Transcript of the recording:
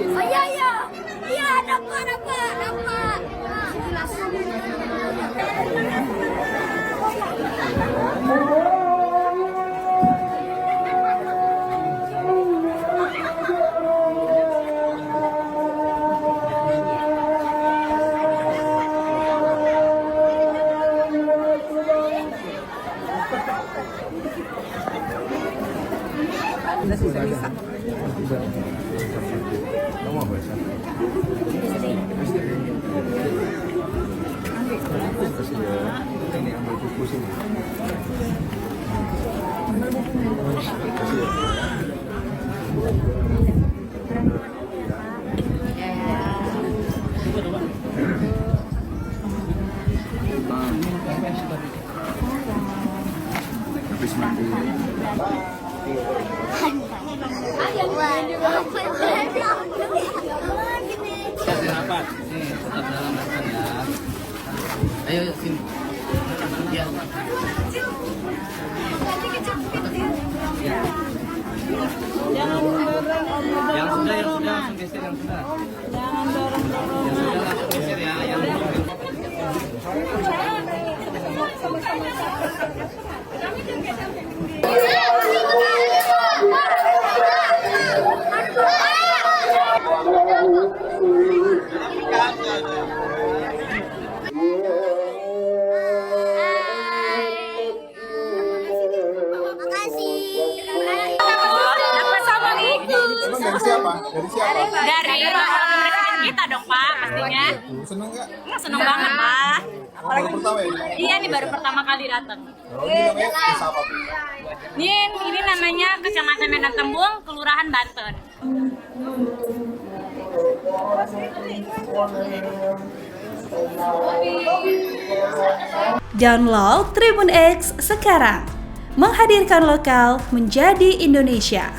Oh iya iya, iya dapat. Kamu apa sih? Ini ambil buku sini. Habis mandi. Rapat. Nih, tetap dalam rapat ya. Ayo sini. Ya. Jangan dorong om. Yang sudah langsung geser yang sudah. Jangan dorong. Yang sudah langsung geser ya. Yang belum. Dari siapa? Dari presiden kita dong Pak, pastinya. Seneng nggak? Seneng banget Pak. Baru pertama ya? Iya nih baru pertama kali datang. Oh, ini namanya desa apa? Ini namanya Kecamatan Medan Tembung, Kelurahan Banten. Download Tribun X sekarang, menghadirkan lokal menjadi Indonesia.